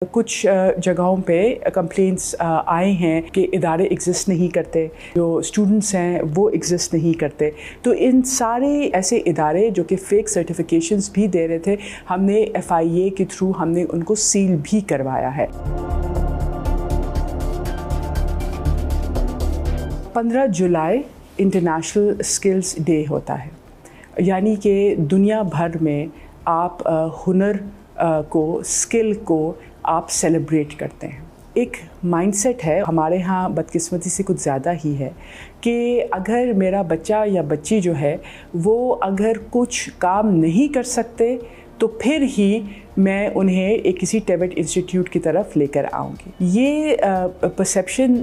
कुछ जगहों पे कंप्लेंट्स आए हैं कि इदारे एग्जिस्ट नहीं करते, जो स्टूडेंट्स हैं वो एग्जिस्ट नहीं करते। तो इन सारे ऐसे इदारे जो कि फ़ेक सर्टिफिकेशंस भी दे रहे थे, हमने FIA के थ्रू हमने उनको सील भी करवाया है। 15 जुलाई इंटरनेशनल स्किल्स डे होता है, यानी कि दुनिया भर में आप हुनर को, स्किल को आप सेलिब्रेट करते हैं। एक माइंडसेट है हमारे यहाँ, बदकिस्मती से कुछ ज़्यादा ही है, कि अगर मेरा बच्चा या बच्ची जो है वो अगर कुछ काम नहीं कर सकते तो फिर ही मैं उन्हें एक किसी टेबेट इंस्टीट्यूट की तरफ लेकर आऊँगी। ये परसेप्शन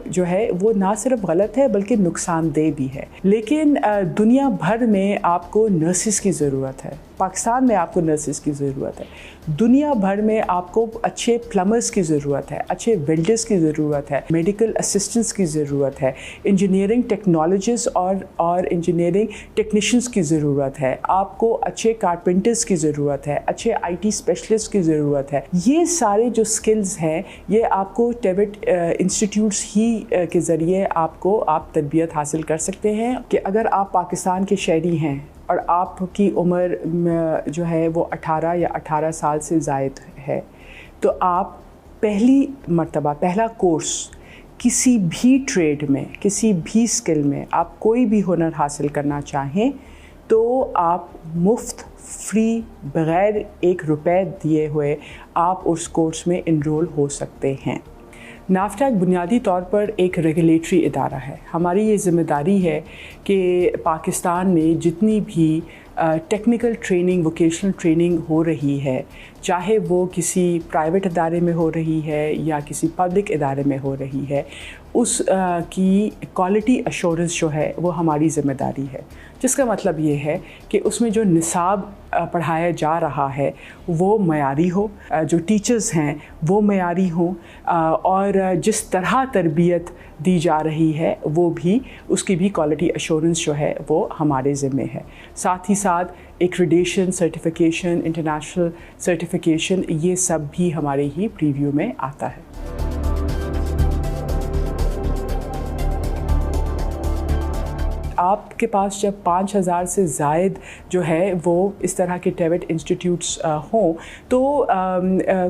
जो है वो ना सिर्फ गलत है बल्कि नुकसानदेह भी है। लेकिन दुनिया भर में आपको नर्सेस की ज़रूरत है, पाकिस्तान में आपको नर्सेस की ज़रूरत है, दुनिया भर में आपको अच्छे प्लम्बर्स की ज़रूरत है, अच्छे वेल्डर्स की ज़रूरत है, मेडिकल असिस्टेंट्स की ज़रूरत है, इंजीनियरिंग टेक्नोलॉजिस्ट और इंजीनियरिंग टेक्नीशियंस की ज़रूरत है, आपको अच्छे कारपेंटर्स की ज़रूरत है, अच्छे IT स्पेशलिस्ट की ज़रूरत है। ये सारे जो स्किल्स हैं ये आपको टेबेट इंस्टीट्यूट्स ही के ज़रिए आप तरबियत हासिल कर सकते हैं। कि अगर आप पाकिस्तान के शहरी हैं और आपकी उम्र जो है वो 18 या 18 साल से ज़ायद है, तो आप पहला कोर्स किसी भी ट्रेड में, किसी भी स्किल में आप कोई भी हुनर हासिल करना चाहें तो आप मुफ्त, फ्री, बग़ैर 1 रुपए दिए हुए आप उस कोर्स में इनरोल हो सकते हैं। नाफ्टैक बुनियादी तौर पर एक रेगुलेटरी इदारा है। हमारी ये ज़िम्मेदारी है कि पाकिस्तान में जितनी भी टेक्निकल ट्रेनिंग, वोकेशनल ट्रेनिंग हो रही है, चाहे वो किसी प्राइवेट इदारे में हो रही है या किसी पब्लिक इदारे में हो रही है, उस की क्वालिटी अश्योरेंस जो है वो हमारी ज़िम्मेदारी है। जिसका मतलब ये है कि उसमें जो निसाब पढ़ाया जा रहा है वो मयारी हो, जो टीचर्स हैं वो मयारी हों, और जिस तरह तरबियत दी जा रही है वो भी, उसकी भी क्वालिटी अश्योरेंस जो है वो हमारे ज़िम्मे है। साथ ही साथ एक्रेडिटेशन, सर्टिफिकेशन, इंटरनेशनल सर्टिफिकेशन, ये सब भी हमारे ही प्रीव्यू में आता है। आपके पास जब 5000 से ज़ायद जो है वो इस तरह के टेबेट इंस्टीट्यूट्स हों, तो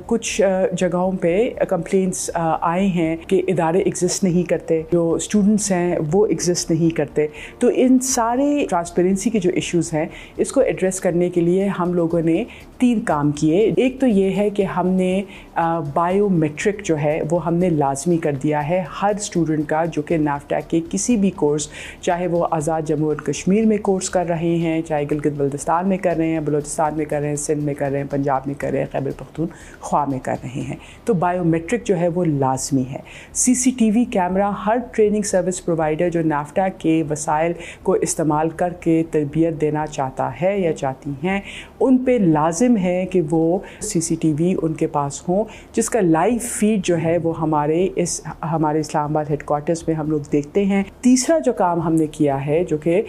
कुछ जगहों पे कंप्लेंट्स आए हैं कि इदारे एग्जिस्ट नहीं करते, जो स्टूडेंट्स हैं वो एग्जिस्ट नहीं करते। तो इन सारे ट्रांसपेरेंसी के जो इश्यूज़ हैं, इसको एड्रेस करने के लिए हम लोगों ने 3 काम किए। एक तो ये है कि हमने बायोमेट्रिक जो है वो हमने लाजमी कर दिया है हर स्टूडेंट का, जो कि नाफ्टैक के किसी भी कोर्स, चाहे वो आज़ाद जम्मू और कश्मीर में कोर्स कर रहे हैं, चाहे गिलगित बल्तिस्तान में कर रहे हैं, बलूचिस्तान में कर रहे हैं, सिंध में कर रहे हैं, पंजाब में कर रहे हैं, खैबर पख्तूनख्वा में कर रहे हैं, तो बायोमेट्रिक जो है वो लाजमी है। CCTV camera her training service provider जो नाफ्टैक के वसाइल को इस्तेमाल करके तरबियत देना चाहता है या चाहती हैं, उन पे लाजिम है कि वो CCTV उनके पास हों, जिसका लाइव फीड जो है वो हमारे इस्लामाबाद हेडक्वार्टर्स में हम लोग देखते हैं। तीसरा जो काम हमने किया है, जो कि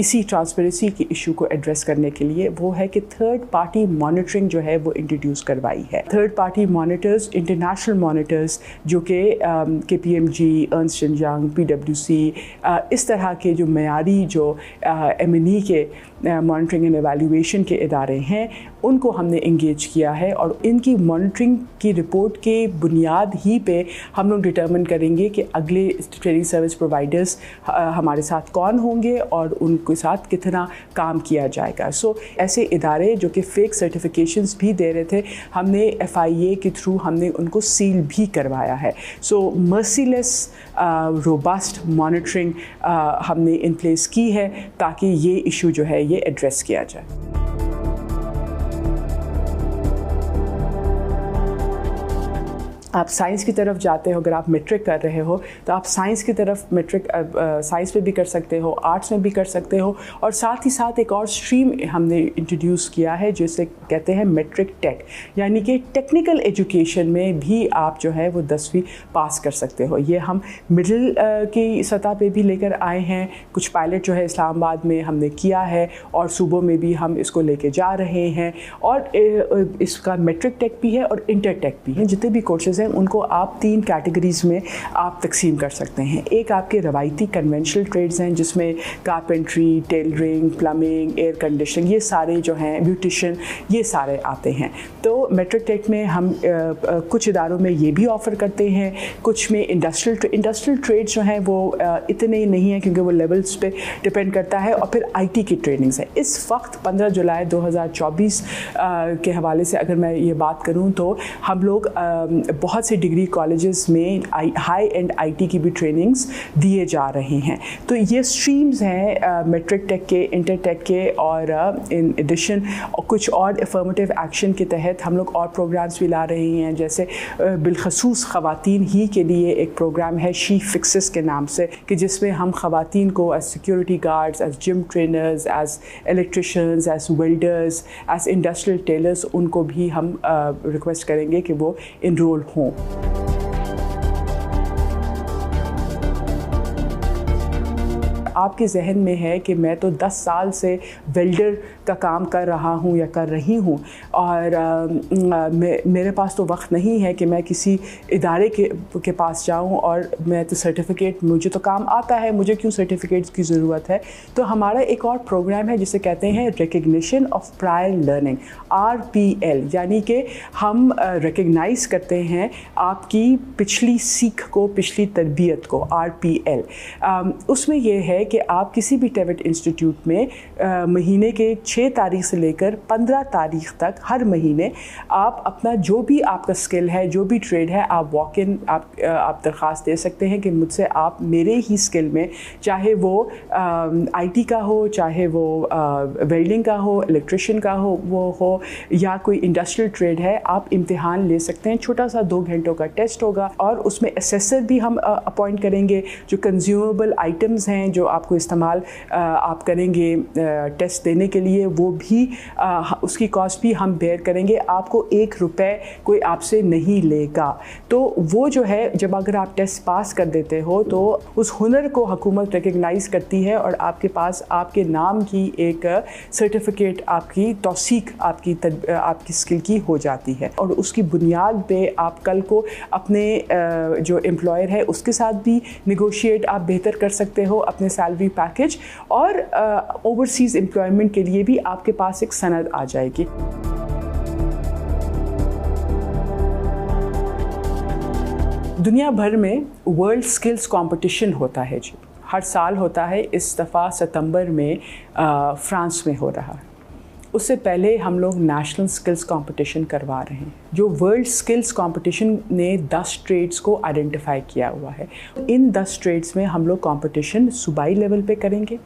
इसी ट्रांसपेरेंसी की इशू को एड्रेस करने के लिए, वो है कि थर्ड पार्टी मॉनिटरिंग जो है वो इंट्रोड्यूस करवाई है। Third party monitors, international monitors, जो कि KPMG, Ernst and young, PwC, इस तरह के जो मयारी जो M&E के मॉनिटरिंग एंड एवेल्यूएशन के इदारे हैं, उनको हमने इंगेज किया है, और इनकी मॉनिटरिंग की रिपोर्ट के बुनियाद ही पे हम लोग डिटर्मिन करेंगे कि अगले ट्रेनिंग सर्विस प्रोवाइडर्स हमारे साथ कौन होंगे और उनके साथ कितना काम किया जाएगा। सो ऐसे इदारे जो कि फ़ेक सर्टिफिकेशंस भी दे रहे थे, हमने FIA के थ्रू हमने उनको सील भी करवाया है। सो मर्सीलेस रोबस्ट मॉनिटरिंग हमने इन प्लेस की है ताकि ये इशू जो है ये एड्रेस किया जाए। आप साइंस की तरफ जाते हो, अगर आप मैट्रिक कर रहे हो तो आप साइंस की तरफ मैट्रिक साइंस में भी कर सकते हो, आर्ट्स में भी कर सकते हो, और साथ ही साथ एक और स्ट्रीम हमने इंट्रोड्यूस किया है जिसे कहते हैं मैट्रिक टेक, यानी कि टेक्निकल एजुकेशन में भी आप जो है वो 10वीं पास कर सकते हो। ये हम मिडिल की सतह पे भी लेकर आए हैं, कुछ पायलट जो है इस्लामाबाद में हमने किया है और सूबों में भी हम इसको लेके जा रहे हैं, और इसका मैट्रिक टेक भी है और इंटर टेक भी है। जितने भी कोर्सेज हैं उनको आप 3 कैटेगरीज़ में आप तकसीम कर सकते हैं। एक आपके रवायती कन्वेंशनल ट्रेड्स हैं जिसमें carpentry, tailoring, plumbing, air conditioning, ये सारे जो हैं, ब्यूटिशियन, ये सारे आते हैं। तो मैट्रिक टेक में हम कुछ इदारों में ये भी ऑफ़र करते हैं, कुछ में इंडस्ट्रियल ट्रेड्स जो हैं वो इतने नहीं हैं क्योंकि वो लेवल्स पे डिपेंड करता है, और फिर IT की ट्रेनिंग्स है। इस वक्त 15 जुलाई 2024 के हवाले से अगर मैं ये बात करूँ तो हम लोग बहुत से डिग्री कॉलेजेस में हाई एंड IT की भी ट्रेनिंग्स दिए जा रहे हैं। तो ये स्ट्रीम्स हैं मैट्रिक टेक के, इंटर टेक के, और इन एडिशन कुछ और अफर्मेटिव एक्शन के तहत हम लोग और प्रोग्राम्स भी ला रहे हैं। जैसे बिलखसूस ख़वातीन ही के लिए एक प्रोग्राम है शी फिक्सेस के नाम से, कि जिसमें हम ख़वातीन को as security guards, as gym trainers, as electricians, as welders, as industrial tailors, उनको भी हम रिक्वेस्ट करेंगे कि वो इनरोल हों। आपके जहन में है कि मैं तो 10 साल से वेल्डर का काम कर रहा हूँ या कर रही हूँ, और मेरे पास तो वक्त नहीं है कि मैं किसी इदारे के पास जाऊँ, और मैं तो सर्टिफिकेट, मुझे तो काम आता है, मुझे क्यों सर्टिफिकेट्स की ज़रूरत है। तो हमारा एक और प्रोग्राम है जिसे कहते हैं recognition of prior learning, RPL, यानी कि हम रिकग्नाइज़ करते हैं आपकी पिछली सीख को, पिछली तरबियत को, RPL। उसमें यह है कि आप किसी भी टेविट इंस्टीट्यूट में महीने के 6 तारीख से लेकर 15 तारीख तक हर महीने आप अपना जो भी आपका स्किल है, जो भी ट्रेड है, आप वॉक इन आप दरख्वास्त दे सकते हैं कि मुझसे आप मेरे ही स्किल में, चाहे वो IT का हो, चाहे वो वेल्डिंग का हो, इलेक्ट्रिशियन का हो या कोई इंडस्ट्रियल ट्रेड है, आप इम्तिहान ले सकते हैं। छोटा सा 2 घंटों का टेस्ट होगा, और उसमें असेसर भी हम अपॉइंट करेंगे। जो कंज्यूमेबल आइटम्स हैं जो आपको इस्तेमाल आप करेंगे टेस्ट देने के लिए, वो भी उसकी कॉस्ट भी हम बेयर करेंगे। आपको 1 रुपए कोई आपसे नहीं लेगा। तो वो जो है, जब अगर आप टेस्ट पास कर देते हो तो उस हुनर को हुकूमत रिकग्नाइज़ करती है, और आपके पास आपके नाम की एक सर्टिफिकेट, आपकी तौसीक आपकी स्किल की हो जाती है, और उसकी बुनियाद पे आप कल को अपने जो एम्प्लॉयर है उसके साथ भी निगोशिएट आप बेहतर कर सकते हो अपने सैलरी पैकेज, और ओवरसीज़ एम्प्लॉयमेंट के लिए भी आपके पास एक सनद आ जाएगी। दुनिया भर में वर्ल्ड स्किल्स कंपटीशन होता है जी, हर साल होता है। इस दफ़ा सितंबर में फ्रांस में हो रहा है। उससे पहले हम लोग नेशनल स्किल्स कंपटीशन करवा रहे हैं। जो वर्ल्ड स्किल्स कंपटीशन ने 10 ट्रेड्स को आइडेंटिफाई किया हुआ है। इन 10 ट्रेड्स में हम लोग कंपटीशन सूबाई लेवल पे करेंगे।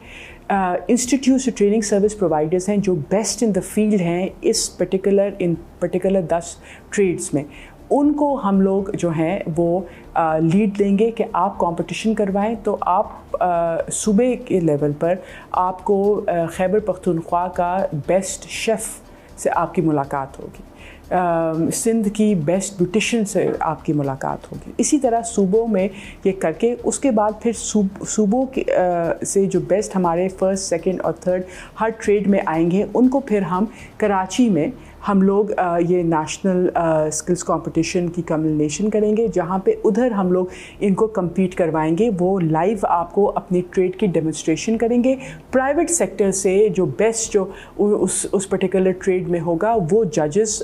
इंस्टीट्यूट ट्रेनिंग सर्विस प्रोवाइडर्स हैं जो बेस्ट इन द फील्ड हैं इस पर्टिकुलर 10 ट्रेड्स में, उनको हम लोग जो हैं वो लीड देंगे कि आप कंपटीशन करवाएं। तो आप सूबे के लेवल पर आपको खैबर पख्तूनख्वा का बेस्ट शेफ़ से आपकी मुलाकात होगी, सिंध की बेस्ट ब्यूटिशियन से आपकी मुलाकात होगी। इसी तरह सूबों में ये करके उसके बाद फिर सूबों के से जो बेस्ट हमारे फर्स्ट, सेकंड और थर्ड हर ट्रेड में आएंगे, उनको फिर हम कराची में हम लोग ये नेशनल स्किल्स कंपटीशन की कम्युनिकेशन करेंगे, जहाँ पे उधर हम लोग इनको compete करवाएंगे। वो लाइव आपको अपनी ट्रेड की डेमोन्स्ट्रेशन करेंगे। प्राइवेट सेक्टर से जो बेस्ट जो उस पर्टिकुलर ट्रेड में होगा वो जजेस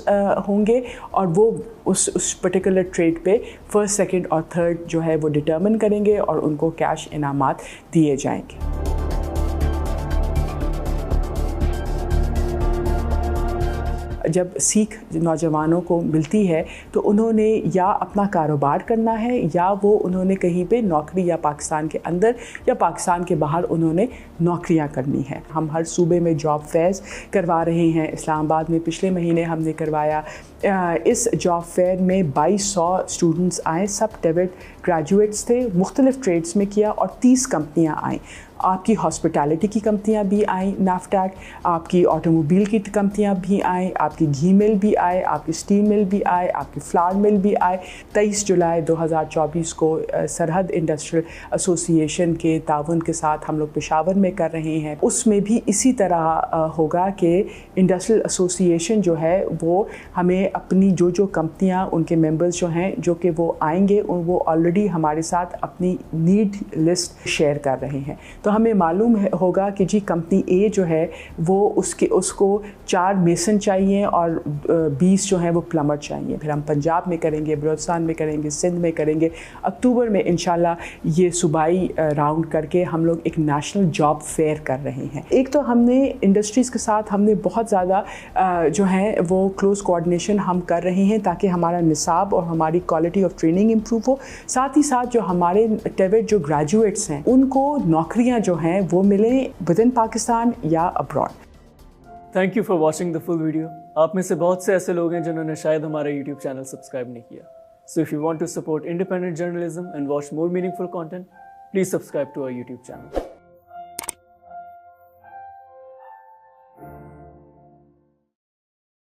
होंगे, और वो उस पर्टिकुलर ट्रेड पे फर्स्ट, सेकंड और थर्ड जो है वो डिटर्मिन करेंगे, और उनको कैश इनामात दिए जाएंगे। جب سیکھ نوجوانوں کو ملتی ہے تو انہوں نے یا اپنا کاروبار کرنا ہے یا وہ انہوں نے کہیں پہ نوکری یا پاکستان کے اندر یا پاکستان کے باہر انہوں نے نوکریاں کرنی ہیں. ہم ہر صوبے میں جاب فیئرز کروا رہے ہیں. اسلام آباد میں پچھلے مہینے ہم نے کروایا. اس جاب فیئر میں 2200 اسٹوڈنٹس آئے, سب ٹیوٹ گریجویٹس تھے, مختلف ٹریڈس میں کیا, اور 30 کمپنیاں آئیں. آپ کی ہاسپٹیلٹی کی کمپنیاں بھی آئیں نافٹیک, آپ کی آٹو موبائل کی کمپنیاں بھی آئیں, آپ کی گھی مل بھی آئے, آپ کی اسٹیل مل بھی آئے, آپ کی فلاور مل بھی آئے. 23 جولائی 2024 کو سرحد انڈسٹریل ایسوسی ایشن کے تعاون کے ساتھ ہم لوگ پشاور میں کر رہے ہیں. اس میں بھی اسی طرح ہوگا کہ انڈسٹریل ایسوسی ایشن جو ہے وہ ہمیں اپنی جو کمپنیاں ان کے ممبرز جو ہیں جو کہ وہ آئیں گے, وہ آلریڈی ہمارے ساتھ اپنی نیڈ لسٹ شیئر کر رہے ہیں. تو ہمیں معلوم ہوگا کہ جی کمپنی اے جو ہے وہ اس کو 4 میسن چاہیے اور 20 جو ہیں وہ پلمبر چاہیے. پھر ہم پنجاب میں کریں گے, بلوچستان میں کریں گے, سندھ میں کریں گے. اکتوبر میں انشاءاللہ یہ صوبائی راؤنڈ کر کے ہم لوگ ایک نیشنل جاب فیئر کر رہے ہیں. ایک تو ہم نے انڈسٹریز کے ساتھ ہم نے بہت زیادہ جو ہیں وہ کلوز کوآرڈینیشن ہم کر رہے ہیں تاکہ ہمارا نصاب اور ہماری کوالٹی آف ٹریننگ امپروو ہو. ساتھ ہی ساتھ جو ہمارے ٹیوٹ جو گریجویٹس ہیں ان کو نوکریاں جو ہیں وہ ملیں ود ان پاکستان یا abroad. Thank you for watching the full video. آپ میں سے بہت سے ایسے لوگ ہیں جنہوں نے شاید ہمارا یوٹیوب چینل سبسکرائب نہیں کیا. So if you want to support independent journalism and watch more meaningful content, please subscribe to our YouTube channel.